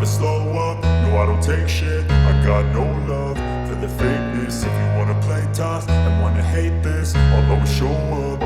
slow up, no I don't take shit. I got no love for the fakeness. If you wanna play tough and wanna hate this, I'll always show up.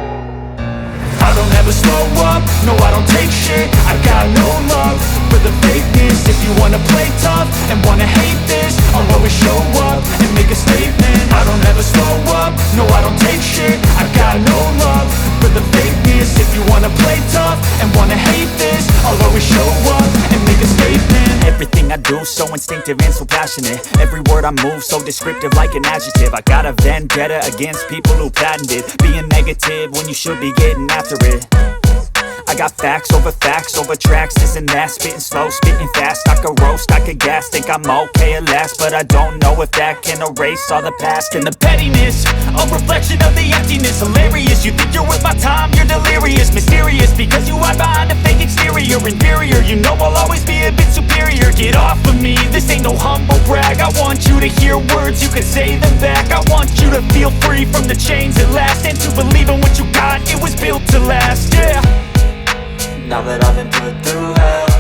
I don't ever slow up, no I don't take shit. I got no love for the fakeness. If you wanna play tough and wanna hate this, I'll always show up and make a statement. I don't ever slow up, no I don't take shit. I got no love for the fakeness. If you wanna play tough and wanna hate this, I'll always show up and make a statement. Everything I do so instinctive and so passionate. Every word I move so descriptive like an adjective. I got a vendetta against people who patented being negative when you should be getting after it. I got facts over tracks, this and that. Spitting slow, spitting fast, I could roast, I could gas. Think I'm okay at last, but I don't know if that can erase all the past. And the pettiness, a reflection of the emptiness. Hilarious, you think you're worth my time, you're delirious. Mysterious, because you hide behind a fake exterior. Inferior, you know I'll always be a bit superior. Get off of me, this ain't no humble brag. I want you to hear words, you can say them back. I want you to feel free from the chains at last, and to believe in what you got, it was built to last, yeah. Now that I've been put through hell,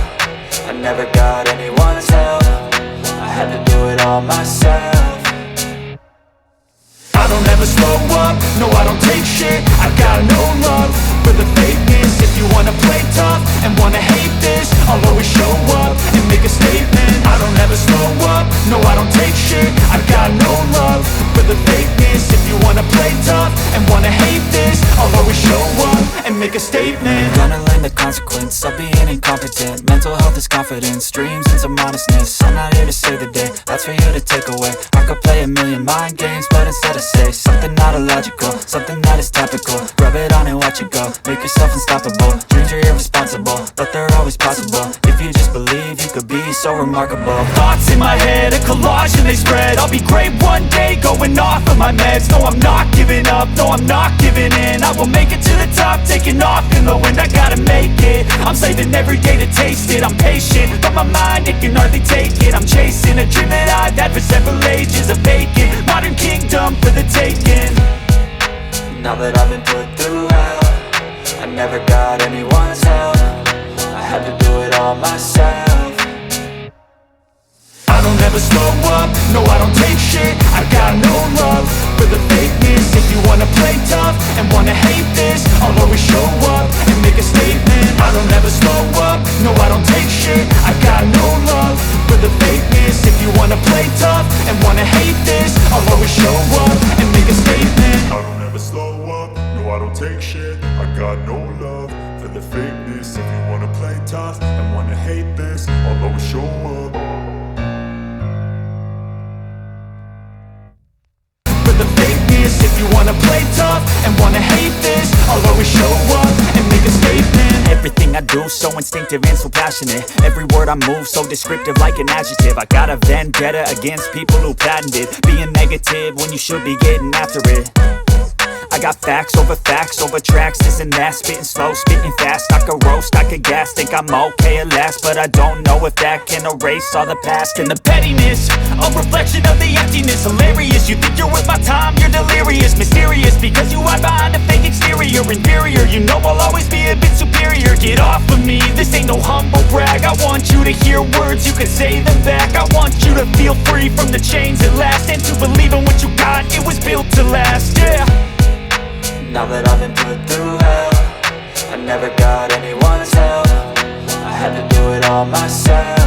I never got anyone's help. I had to do it all myself. I don't ever slow up, no I don't take shit. I got no love for the fakeness. If you wanna play tough and wanna hate this, I'll always show up and make a statement. I don't ever slow up, no I don't take shit. I got no love for the fakeness. If you wanna play tough and wanna hate this, I'll always show up and make a statement. Gonna learn the consequence of being incompetent. Mental health is confidence, dreams and some honestness. I'm not here to save the day, that's for you to take away. I could play a million mind games, but instead I say something not illogical, something that is topical. Rub it on and watch it go, make yourself unstoppable. Dreams are irresponsible, but they're always possible. If you just believe, you could be so remarkable. Thoughts in my head, a collage and they spread. I'll be great one day, going off of my meds. No, I'm not giving up, no, I'm not giving in. I will make it to the top, taking off in the wind. I gotta make it, I'm saving every day to taste it. I'm patient, but my mind, it can hardly take it. I'm chasing a dream that I've had for several ages. A vacant, modern kingdom for the taking. Now that I've been put through hell, I never got anyone's help. I had to do it all myself. I don't ever slow up, no I don't take shit. I got no love for the fakeness. If you wanna play tough and wanna hate this, I'll always show up and make a statement. I don't ever slow up, no I don't take shit. I got no love for the fakeness. If you wanna play tough and wanna hate this, I'll always show up and make a statement. I don't ever slow up, no I don't take shit. I got no love for the fakeness. If you wanna play tough and wanna hate this, I'll always show up. The fakeness. If you wanna play tough and wanna hate this, I'll always show up and make a statement. Everything I do so instinctive and so passionate. Every word I move so descriptive like an adjective. I got a vendetta against people who patented being negative when you should be getting after it. I got facts over tracks, this and that. Spitting slow, spitting fast, I could roast, I could gas. Think I'm okay at last, but I don't know if that can erase all the past. And the pettiness, a reflection of the emptiness. Hilarious, you think you're worth my time, you're delirious. Mysterious, because you hide behind a fake exterior. Inferior, you know I'll always be a bit superior. Get off of me, this ain't no humble brag. I want you to hear words, you can say them back. I want you to feel free from the chains at last, and to believe in what you got, it was built to last, yeah. Now that I've been put through hell, I never got anyone's help. I had to do it all myself.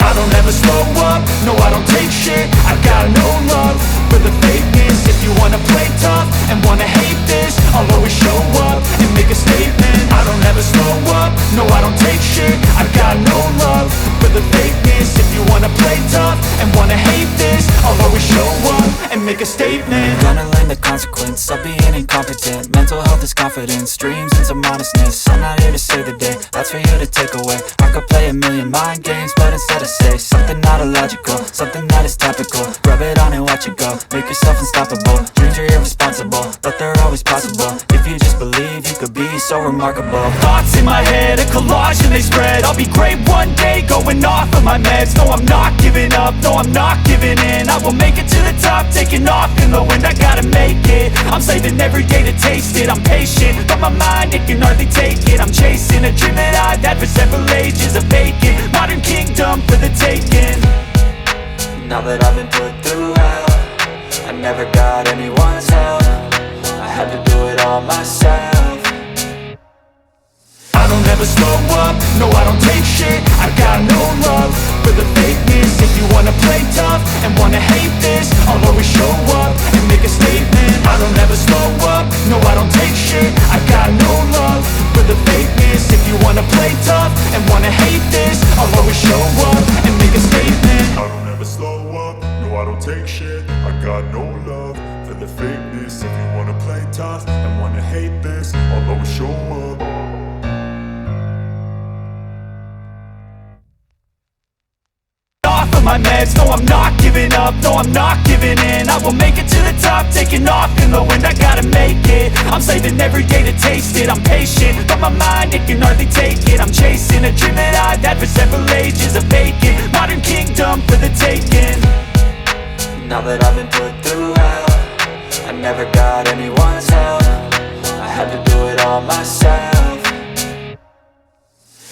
I don't ever slow up, no I don't take shit. I got no love for the fakeness. If you wanna play tough and wanna hate this, I'll always show up and make a statement. I don't ever slow up, no I don't take shit. I got no love for the fakeness. If you wanna play tough and wanna hate this, I'll always show up and make a statement. Gonna learn the consequence of being incompetent. Mental health is confidence, dreams and some honestness. I'm not here to save the day, that's for you to take away. I could play a million mind games, but instead I say something not illogical, something that is topical. Rub it on and watch it go, make yourself unstoppable. Dreams are irresponsible, but they're always possible. If you just believe, you could be so remarkable. Thoughts in my head, a collage and they spread. I'll be great one day, going off of my meds. No, I'm not giving up, no, I'm not giving in. I will make it to the top, taking off in the wind. I gotta make it, I'm saving every day to taste it. I'm patient, but my mind, it can hardly take it. I'm chasing a dream that I've had for several ages. A vacant, for the taking. Now that I've been put through hell, I never got anyone's help. I had to do it all myself. I don't ever slow up, no I don't take shit. I got no love for the fakeness. If you wanna play tough and wanna hate this, I'll always show up and make a statement. I don't ever slow up, no I don't take shit. I got no love for the fakeness. If you wanna play tough and wanna hate this, I'll always show up and make a statement. I don't ever slow up, no I don't take shit. I got no love for the fakeness. If you wanna play tough and wanna hate this, I'll always show up. Off of my meds, no I'm not giving up, no I'm not giving in. I will make it to the top, taking off in the wind, I gotta make it. I'm saving every day to taste it, I'm patient, but my mind, it can hardly take it. I'm chasing a dream that I've had for several ages, a vacant modern kingdom for the taking. Now that I've been put through hell, I never got anyone's help. I had to do it all myself.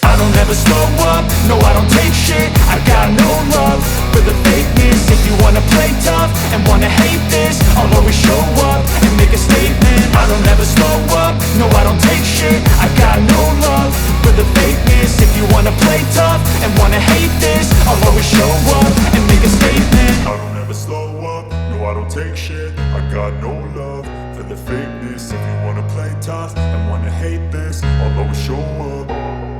I don't ever slow up, no I don't take shit. I got no love for the fakeness. If you wanna play tough and wanna hate this, I'll always show up and make a statement. I don't ever slow up, no I don't take shit. I got no love for the fakeness. If you wanna play tough and wanna hate this, I'll always show up and make a statement. I don't ever slow up, no I don't take shit. I got no love for the fakeness. If you wanna play tough and wanna hate this, I'll always show up.